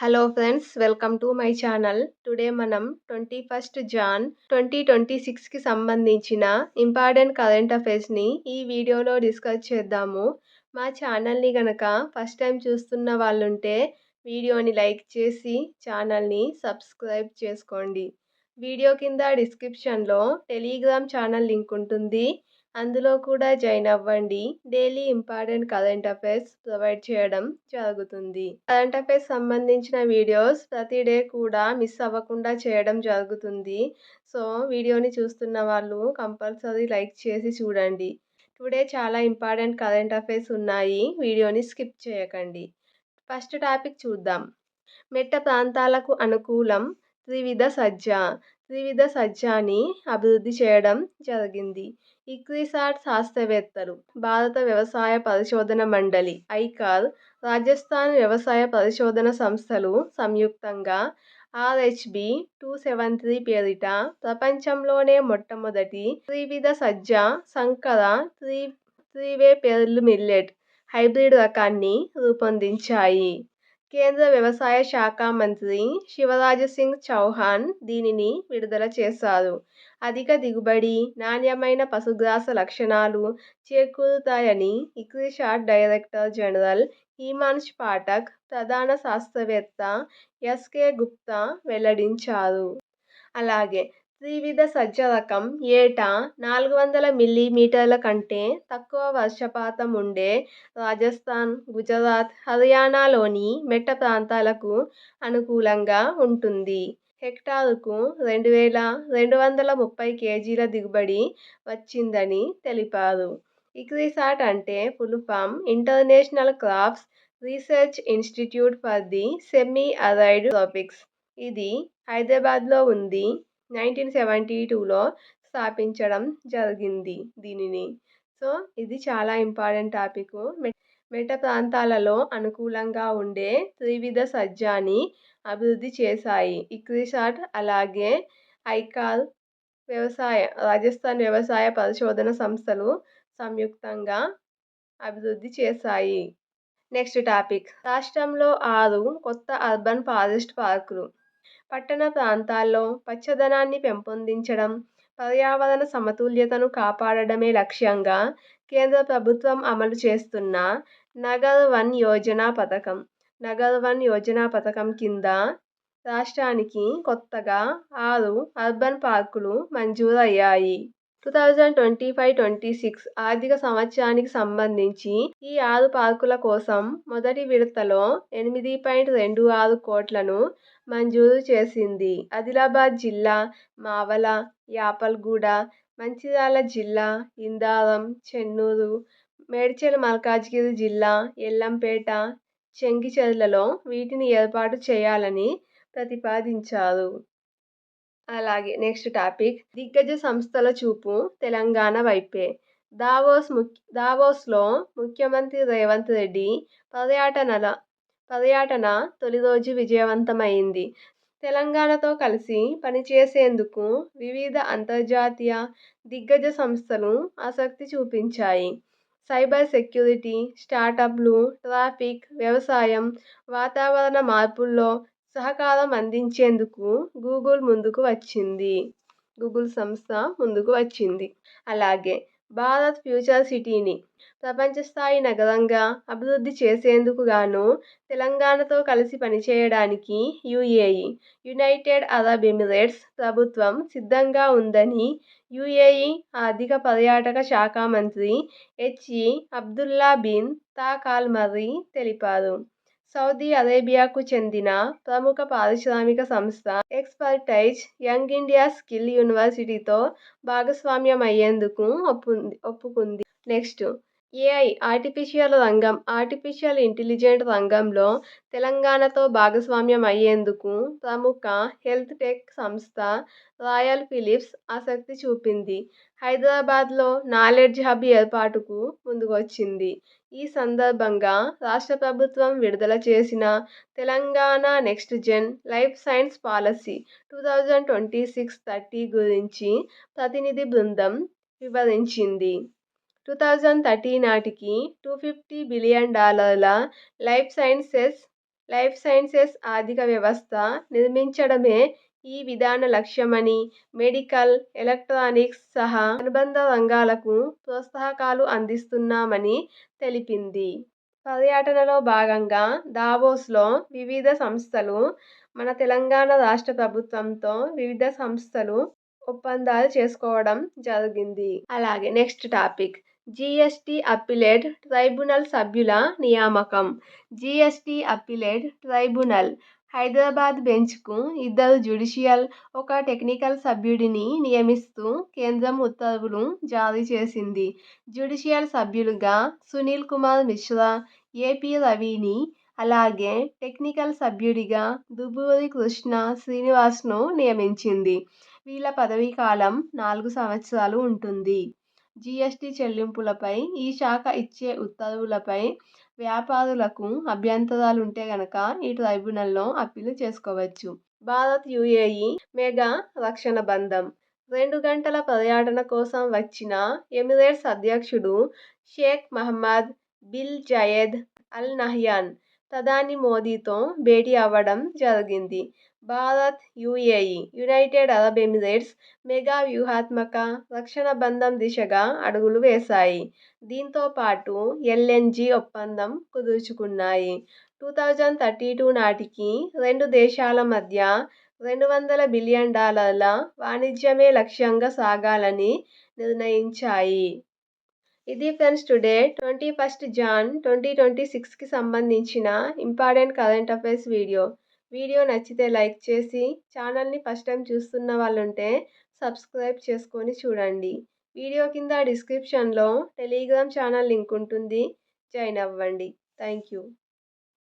Hello friends, welcome to my channel. Today మనం 21st John 2026కి సంబంధించిన important current అఫైర్స్ని ఈ వీడియోలో డిస్కస్ చేద్దాము. మా ఛానల్ని గనక ఫస్ట్ టైం చూస్తున్న వాళ్ళుంటే వీడియోని లైక్ చేసి ఛానల్ని సబ్స్క్రైబ్ చేసుకోండి. వీడియో కింద డిస్క్రిప్షన్లో టెలిగ్రామ్ ఛానల్ లింక్ ఉంటుంది. అందులో కూడా జాయిన్ అవ్వండి. Daily important current affairs provide చేయడం జరుగుతుంది. కరెంట్ అఫైర్స్ సంబంధించిన వీడియోస్ ప్రతి డే కూడా మిస్ అవ్వకుండా చేయడం జరుగుతుంది. సో వీడియోని చూస్తున్న వాళ్ళు కంపల్సరీ లైక్ చేసి చూడండి. టుడే చాలా ఇంపార్టెంట్ కరెంట్ అఫైర్స్ ఉన్నాయి. వీడియోని స్కిప్ చేయకండి. ఫస్ట్ టాపిక్ చూద్దాం. మెట్ట ప్రాంతాలకు అనుకూలం త్రివిధ సజ్జ. త్రివిధ సజ్జని అభివృద్ధి చేయడం జరిగింది. ఇక్రిసాట్ శాస్త్రవేత్తలు, భారత వ్యవసాయ పరిశోధన మండలి ఐకార్, రాజస్థాన్ వ్యవసాయ పరిశోధన సంస్థలు సంయుక్తంగా RHB 273 పేరిట ప్రపంచంలోనే మొట్టమొదటి త్రివిధ సజ్జ సంకర త్రీవే పెర్ల్ మిల్లెట్ హైబ్రిడ్ రకాన్ని రూపొందించాయి. కేంద్ర వ్యవసాయ శాఖ మంత్రి శివరాజ్ సింగ్ చౌహాన్ దీనిని విడుదల చేశారు. అధిక దిగుబడి, నాణ్యమైన పశుగ్రాస లక్షణాలు చేకూరుతాయని ICRISAT director general Himanshu Pathak, ప్రధాన శాస్త్రవేత్త SK గుప్తా వెల్లడించారు. అలాగే త్రివిధ సజ్జ రకం ఏటా 400 మిల్లీమీటర్ల కంటే తక్కువ వర్షపాతం ఉండే రాజస్థాన్, గుజరాత్, హర్యానాలోని మెట్ట ప్రాంతాలకు అనుకూలంగా ఉంటుంది. హెక్టారుకు 2230 కేజీల దిగుబడి వచ్చిందని తెలిపారు. ఇక్రిసాట్ అంటే full form international crops research institute for the semi arid tropics. ఇది హైదరాబాద్లో ఉంది. 1972లో స్థాపించడం జరిగింది దీనిని. సో ఇది చాలా ఇంపార్టెంట్ టాపిక్. మెట్ట ప్రాంతాలలో అనుకూలంగా ఉండే త్రివిధ సజ్జని అభివృద్ధి చేశాయి ఇక్రిసాట్, అలాగే ఐకార్, రాజస్థాన్ వ్యవసాయ పరిశోధన సంస్థలు సంయుక్తంగా అభివృద్ధి చేశాయి. Next topic. రాష్ట్రంలో 6 కొత్త అర్బన్ ఫారెస్ట్ పార్కులు. పట్టణ ప్రాంతాల్లో పచ్చదనాన్ని పెంపొందించడం, పర్యావరణ సమతుల్యతను కాపాడడమే లక్ష్యంగా కేంద్ర ప్రభుత్వం అమలు చేస్తున్న నగర్ వన్ యోజన పథకం. నగర్ వన్ యోజన పథకం కింద రాష్ట్రానికి కొత్తగా 6 అర్బన్ పార్కులు మంజూరయ్యాయి. 2025-26 ఆర్థిక సంవత్సరానికి సంబంధించి ఈ 6 పార్కుల కోసం మొదటి విడతలో 8.26 కోట్లను మంజూరు చేసింది. ఆదిలాబాద్ జిల్లా మావల, యాపల్గూడ, మంచిర్యాల జిల్లా ఇందారం, చెన్నూరు, మేడ్చల్ మల్కాజ్గిరి జిల్లా ఎల్లంపేట, చెంగిచెర్లలో వీటిని ఏర్పాటు చేయాలని ప్రతిపాదించారు. అలాగే నెక్స్ట్ టాపిక్. దిగ్గజ సంస్థల చూపు తెలంగాణ వైపే. దావోస్లో ముఖ్యమంత్రి రేవంత్ రెడ్డి పర్యటన తొలి రోజు విజయవంతమైంది. తెలంగాణతో కలిసి పనిచేసేందుకు వివిధ అంతర్జాతీయ దిగ్గజ సంస్థలు ఆసక్తి చూపించాయి. సైబర్ సెక్యూరిటీ, స్టార్టప్లు, ట్రాఫిక్, వ్యవసాయం, వాతావరణ మార్పుల్లో సహకారం అందించేందుకు గూగుల్ సంస్థ ముందుకు వచ్చింది. అలాగే భారత్ ఫ్యూచర్ సిటీని ప్రపంచ స్థాయి నగరంగా అభివృద్ధి చేసేందుకు గాను తెలంగాణతో కలిసి పనిచేయడానికి యునైటెడ్ అరబ్ ఎమిరేట్స్ ప్రభుత్వం సిద్ధంగా ఉందని UAE ఆర్థిక పర్యాటక శాఖ మంత్రి HE అబ్దుల్లా బిన్ తాక్ అల్ మర్రి తెలిపారు. సౌదీ అరేబియాకు చెందిన ప్రముఖ పారిశ్రామిక సంస్థ ఎక్స్పర్టైజ్ యంగ్ ఇండియా స్కిల్ యూనివర్సిటీతో భాగస్వామ్యమయ్యేందుకు ఒప్పుకుంది. నెక్స్ట్ AI ఆర్టిఫిషియల్ ఇంటెలిజెంట్ రంగంలో తెలంగాణతో భాగస్వామ్యం అయ్యేందుకు ప్రముఖ హెల్త్ టెక్ సంస్థ రాయల్ ఫిలిప్స్ ఆసక్తి చూపింది. హైదరాబాద్లో నాలెడ్జ్ హబ్ ఏర్పాటుకు ముందుకొచ్చింది. ఈ సందర్భంగా రాష్ట్ర ప్రభుత్వం విడుదల చేసిన Telangana next gen life science policy 2026-30 గురించి ప్రతినిధి బృందం వివరించింది. 2030 నాటికి $250 billion life sciences life sciences ఆర్థిక వ్యవస్థ నిర్మించడమే ఈ విధాన లక్ష్యమని, మెడికల్, ఎలక్ట్రానిక్స్ సహా అనుబంధ రంగాలకు ప్రోత్సాహకాలు అందిస్తున్నామని తెలిపింది. పర్యటనలో భాగంగా దావోస్లో వివిధ సంస్థలు, మన తెలంగాణ రాష్ట్ర ప్రభుత్వంతో వివిధ సంస్థలు ఒప్పందాలు చేసుకోవడం జరిగింది. అలాగే next topic GST appellate tribunal సభ్యుల నియామకం. జీఎస్టీ అప్పీలేట్ ట్రైబ్యునల్ హైదరాబాద్ బెంచ్కు 2 జ్యుడిషియల్, 1 టెక్నికల్ సభ్యుడిని నియమిస్తూ కేంద్రం ఉత్తర్వులు జారీ చేసింది. జ్యుడిషియల్ సభ్యులుగా సునీల్ కుమార్ మిశ్రా, ఏపీ రవిని, అలాగే టెక్నికల్ సభ్యుడిగా దువ్వూరి కృష్ణ శ్రీనివాస్ను నియమించింది. వీళ్ళ పదవీకాలం 4 సంవత్సరాలు ఉంటుంది. జీఎస్టీ చెల్లింపులపై ఈ శాఖ ఇచ్చే ఉత్తర్వులపై వ్యాపారులకు అభ్యంతరాలుంటే గనక ఈ ట్రైబ్యునల్లో అప్పీలు చేసుకోవచ్చు. భారత్ యుఏఈ మెగా రక్షణ బంధం. 2 గంటల పర్యటన కోసం వచ్చిన ఎమిరేట్స్ అధ్యక్షుడు Sheikh Mohamed bin Zayed Al Nahyan ప్రధాని మోదీతో భేటీ అవ్వడం జరిగింది. Bharat, UAE, United Arab Emirates mega వ్యూహాత్మక రక్షణ బంధం దిశగా అడుగులు వేశాయి. దీంతో పాటు ఎల్ఎన్జీ ఒప్పందం కుదుర్చుకున్నాయి. 2032 నాటికి 2 దేశాల మధ్య $200 బిలియన్ వాణిజ్యమే లక్ష్యంగా సాగాలని నిర్ణయించాయి. ఇది ఫ్రెండ్స్ టుడే 21 జాన్ 2026కి సంబంధించిన important current affairs video. Video నచ్చితే లైక్ చేసి, ఛానల్ని ఫస్ట్ టైం చూస్తున్న వాళ్ళుంటే సబ్స్క్రైబ్ చేసుకొని చూడండి. వీడియో కింద డిస్క్రిప్షన్లో టెలిగ్రామ్ ఛానల్ లింక్ ఉంటుంది, జాయిన్ అవ్వండి. Thank you.